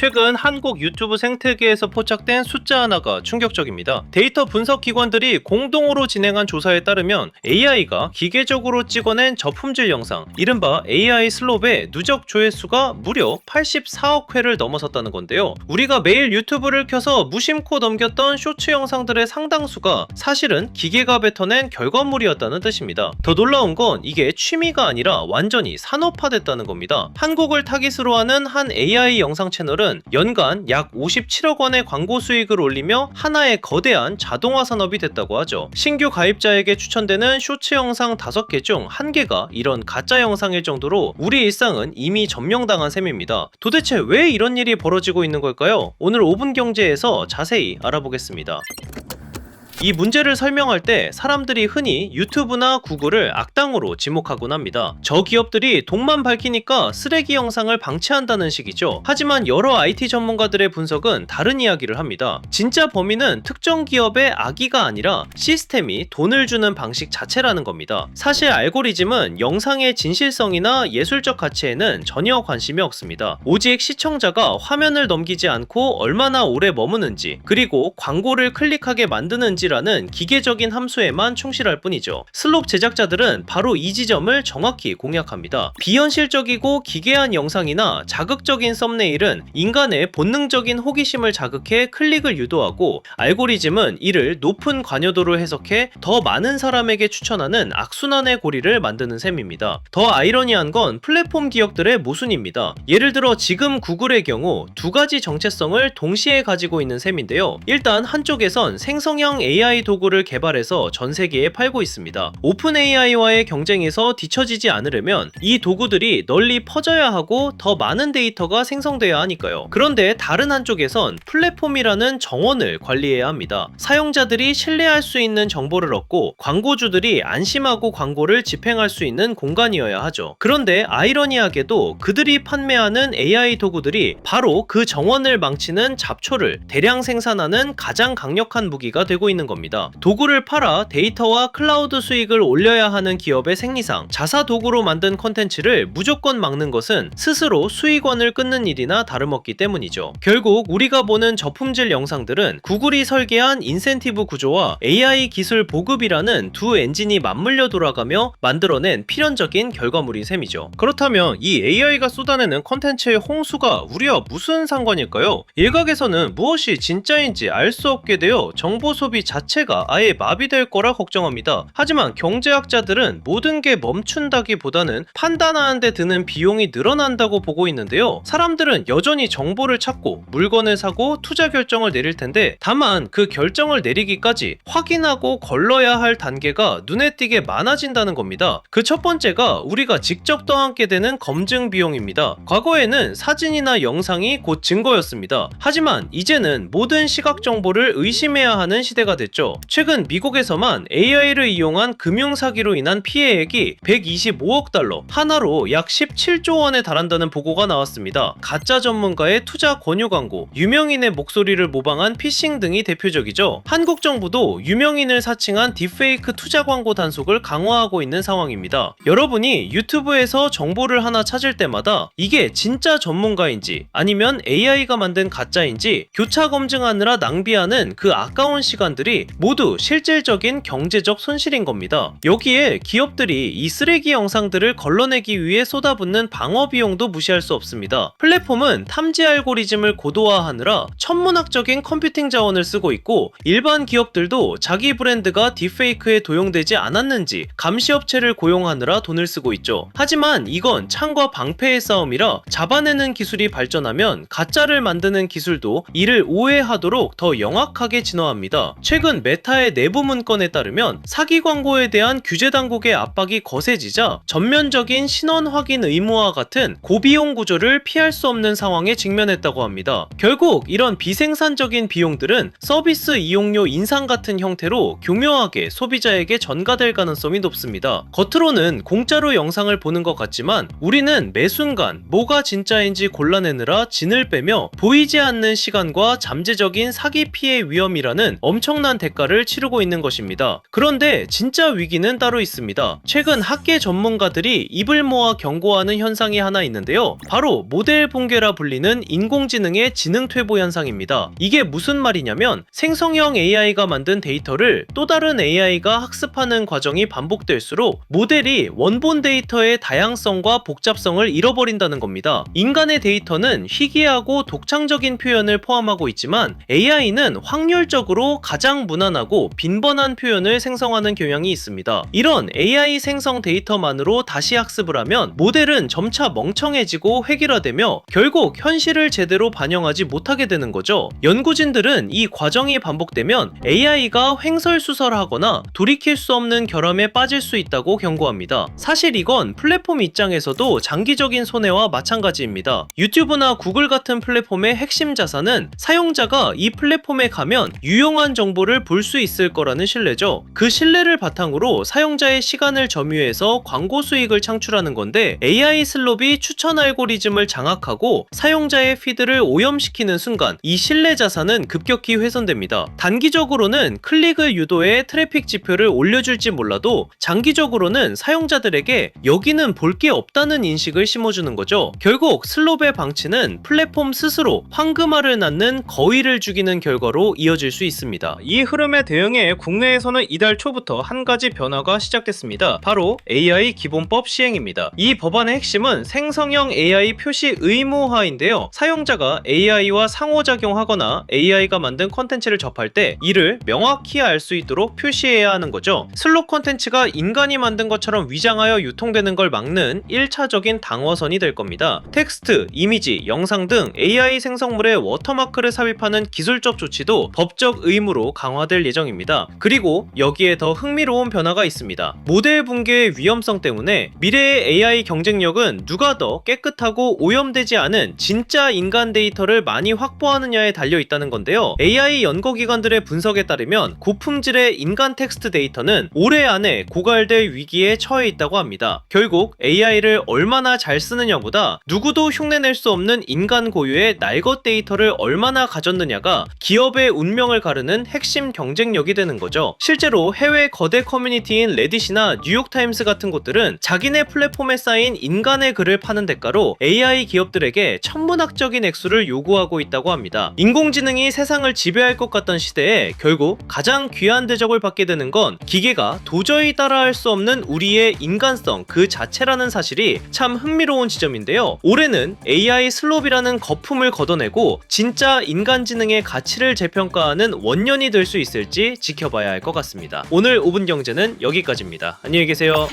최근 한국 유튜브 생태계에서 포착된 숫자 하나가 충격적입니다. 데이터 분석 기관들이 공동으로 진행한 조사에 따르면 AI가 기계적으로 찍어낸 저품질 영상, 이른바 AI 슬롭의 누적 조회수가 무려 84억 회를 넘어섰다는 건데요. 우리가 매일 유튜브를 켜서 무심코 넘겼던 쇼츠 영상들의 상당수가 사실은 기계가 뱉어낸 결과물이었다는 뜻입니다. 더 놀라운 건 이게 취미가 아니라 완전히 산업화됐다는 겁니다. 한국을 타깃으로 하는 한 AI 영상 채널은 연간 약 57억 원의 광고 수익을 올리며 하나의 거대한 자동화 산업이 됐다고 하죠. 신규 가입자에게 추천되는 쇼츠 영상 5개 중 1개가 이런 가짜 영상일 정도로 우리 일상은 이미 점령당한 셈입니다. 도대체 왜 이런 일이 벌어지고 있는 걸까요? 오늘 5분 경제에서 자세히 알아보겠습니다. 이 문제를 설명할 때 사람들이 흔히 유튜브나 구글을 악당으로 지목하곤 합니다. 저 기업들이 돈만 밝히니까 쓰레기 영상을 방치한다는 식이죠. 하지만 여러 IT 전문가들의 분석은 다른 이야기를 합니다. 진짜 범인은 특정 기업의 악의가 아니라 시스템이 돈을 주는 방식 자체라는 겁니다. 사실 알고리즘은 영상의 진실성이나 예술적 가치에는 전혀 관심이 없습니다. 오직 시청자가 화면을 넘기지 않고 얼마나 오래 머무는지, 그리고 광고를 클릭하게 만드는지 라는 기계적인 함수에만 충실할 뿐이죠. 슬롭 제작자들은 바로 이 지점을 정확히 공략합니다. 비현실적이고 기괴한 영상이나 자극적인 썸네일은 인간의 본능적인 호기심을 자극해 클릭을 유도하고, 알고리즘은 이를 높은 관여도로 해석해 더 많은 사람에게 추천하는 악순환의 고리를 만드는 셈입니다. 더 아이러니한 건 플랫폼 기업들의 모순입니다. 예를 들어 지금 구글의 경우 두 가지 정체성을 동시에 가지고 있는 셈인데요. 일단 한쪽에선 생성형 AI 도구를 개발해서 전 세계에 팔고 있습니다. 오픈 AI와의 경쟁에서 뒤처지지 않으려면 이 도구들이 널리 퍼져야 하고 더 많은 데이터가 생성돼야 하니까요. 그런데 다른 한쪽에선 플랫폼이라는 정원을 관리해야 합니다. 사용자들이 신뢰할 수 있는 정보를 얻고 광고주들이 안심하고 광고를 집행할 수 있는 공간이어야 하죠. 그런데 아이러니하게도 그들이 판매하는 AI 도구들이 바로 그 정원을 망치는 잡초를 대량 생산하는 가장 강력한 무기가 되고 있는 겁니다. 도구를 팔아 데이터와 클라우드 수익을 올려야 하는 기업의 생리상 자사 도구로 만든 컨텐츠를 무조건 막는 것은 스스로 수익원을 끊는 일이나 다름없기 때문이죠. 결국 우리가 보는 저품질 영상들은 구글이 설계한 인센티브 구조와 AI 기술 보급이라는 두 엔진이 맞물려 돌아가며 만들어낸 필연적인 결과물인 셈이죠. 그렇다면 이 AI가 쏟아내는 컨텐츠의 홍수가 우리와 무슨 상관일까요? 일각에서는 무엇이 진짜인지 알 수 없게 되어 정보 소비 자체가 아예 마비될 거라 걱정합니다. 하지만 경제학자들은 모든 게 멈춘다기보다는 판단하는 데 드는 비용이 늘어난다고 보고 있는데요. 사람들은 여전히 정보를 찾고 물건을 사고 투자 결정을 내릴 텐데, 다만 그 결정을 내리기까지 확인하고 걸러야 할 단계가 눈에 띄게 많아진다는 겁니다. 그 첫 번째가 우리가 직접 떠안게 되는 검증 비용입니다. 과거에는 사진이나 영상이 곧 증거였습니다. 하지만 이제는 모든 시각 정보를 의심해야 하는 시대가 됐죠. 최근 미국에서만 AI를 이용한 금융사기로 인한 피해액이 125억 달러, 하나로 약 17조 원에 달한다는 보고가 나왔습니다. 가짜 전문가의 투자 권유 광고, 유명인의 목소리를 모방한 피싱 등이 대표적이죠. 한국 정부도 유명인을 사칭한 딥페이크 투자 광고 단속을 강화하고 있는 상황입니다. 여러분이 유튜브에서 정보를 하나 찾을 때마다 이게 진짜 전문가인지 아니면 AI가 만든 가짜인지 교차 검증하느라 낭비하는 그 아까운 시간들이 모두 실질적인 경제적 손실인 겁니다. 여기에 기업들이 이 쓰레기 영상들을 걸러내기 위해 쏟아붓는 방어 비용도 무시할 수 없습니다. 플랫폼은 탐지 알고리즘을 고도화하느라 천문학적인 컴퓨팅 자원을 쓰고 있고, 일반 기업들도 자기 브랜드가 딥페이크에 도용되지 않았는지 감시업체를 고용하느라 돈을 쓰고 있죠. 하지만 이건 창과 방패의 싸움이라 잡아내는 기술이 발전하면 가짜를 만드는 기술도 이를 오해하도록 더 영악하게 진화합니다. 최근 메타의 내부 문건에 따르면 사기 광고에 대한 규제 당국의 압박이 거세지자 전면적인 신원 확인 의무와 같은 고비용 구조를 피할 수 없는 상황에 직면했다고 합니다. 결국 이런 비생산적인 비용들은 서비스 이용료 인상 같은 형태로 교묘하게 소비자에게 전가될 가능성이 높습니다. 겉으로는 공짜로 영상을 보는 것 같지만 우리는 매 순간 뭐가 진짜인지 골라내느라 진을 빼며 보이지 않는 시간과 잠재적인 사기 피해 위험이라는 엄청난 엄청난 대가를 치르고 있는 것입니다. 그런데 진짜 위기는 따로 있습니다. 최근 학계 전문가들이 입을 모아 경고하는 현상이 하나 있는데요. 바로 모델 붕괴라 불리는 인공지능의 지능 퇴보 현상입니다. 이게 무슨 말이냐면 생성형 AI가 만든 데이터를 또 다른 AI가 학습하는 과정이 반복될수록 모델이 원본 데이터의 다양성과 복잡성을 잃어버린다는 겁니다. 인간의 데이터는 희귀하고 독창적인 표현을 포함하고 있지만 AI는 확률적으로 가장 무난하고 빈번한 표현을 생성하는 경향이 있습니다. 이런 AI 생성 데이터만으로 다시 학습을 하면 모델은 점차 멍청해지고 획일화되며 결국 현실을 제대로 반영하지 못하게 되는 거죠. 연구진들은 이 과정이 반복되면 AI가 횡설수설하거나 돌이킬 수 없는 결함에 빠질 수 있다고 경고합니다. 사실 이건 플랫폼 입장에서도 장기적인 손해와 마찬가지입니다. 유튜브나 구글 같은 플랫폼의 핵심 자산은 사용자가 이 플랫폼에 가면 유용한 정보를 볼 수 있을 거라는 신뢰죠. 그 신뢰를 바탕으로 사용자의 시간을 점유해서 광고 수익을 창출하는 건데 AI 슬롭이 추천 알고리즘을 장악하고 사용자의 피드를 오염시키는 순간 이 신뢰 자산은 급격히 훼손됩니다. 단기적으로는 클릭을 유도해 트래픽 지표를 올려줄지 몰라도 장기적으로는 사용자들에게 여기는 볼 게 없다는 인식을 심어주는 거죠. 결국 슬롭의 방치는 플랫폼 스스로 황금알을 낳는 거위를 죽이는 결과로 이어질 수 있습니다. 이 흐름에 대응해 국내에서는 이달 초부터 한 가지 변화가 시작됐습니다. 바로 AI 기본법 시행입니다. 이 법안의 핵심은 생성형 AI 표시 의무화인데요. 사용자가 AI와 상호작용하거나 AI가 만든 컨텐츠를 접할 때 이를 명확히 알 수 있도록 표시해야 하는 거죠. 슬롯 컨텐츠가 인간이 만든 것처럼 위장하여 유통되는 걸 막는 1차적인 방어선이 될 겁니다. 텍스트, 이미지, 영상 등 AI 생성물에 워터마크를 삽입하는 기술적 조치도 법적 의무로 강화될 예정입니다. 그리고 여기에 더 흥미로운 변화가 있습니다. 모델 붕괴의 위험성 때문에 미래의 AI 경쟁력은 누가 더 깨끗하고 오염되지 않은 진짜 인간 데이터를 많이 확보하느냐에 달려 있다는 건데요. AI 연구기관들의 분석에 따르면 고품질의 인간 텍스트 데이터는 올해 안에 고갈될 위기에 처해 있다고 합니다. 결국 AI를 얼마나 잘 쓰느냐보다 누구도 흉내낼 수 없는 인간 고유의 날것 데이터를 얼마나 가졌느냐가 기업의 운명을 가르는 핵심 경쟁력이 되는 거죠. 실제로 해외 거대 커뮤니티인 레딧이나 뉴욕타임스 같은 곳들은 자기네 플랫폼에 쌓인 인간의 글을 파는 대가로 AI 기업들에게 천문학적인 액수를 요구하고 있다고 합니다. 인공지능이 세상을 지배할 것 같던 시대에 결국 가장 귀한 대접을 받게 되는 건 기계가 도저히 따라할 수 없는 우리의 인간성 그 자체라는 사실이 참 흥미로운 지점인데요. 올해는 AI 슬롭이라는 거품을 걷어내고 진짜 인간지능의 가치를 재평가하는 원년이 될 수 있을지 지켜봐야 할 것 같습니다. 오늘 5분 경제는 여기까지입니다. 안녕히 계세요.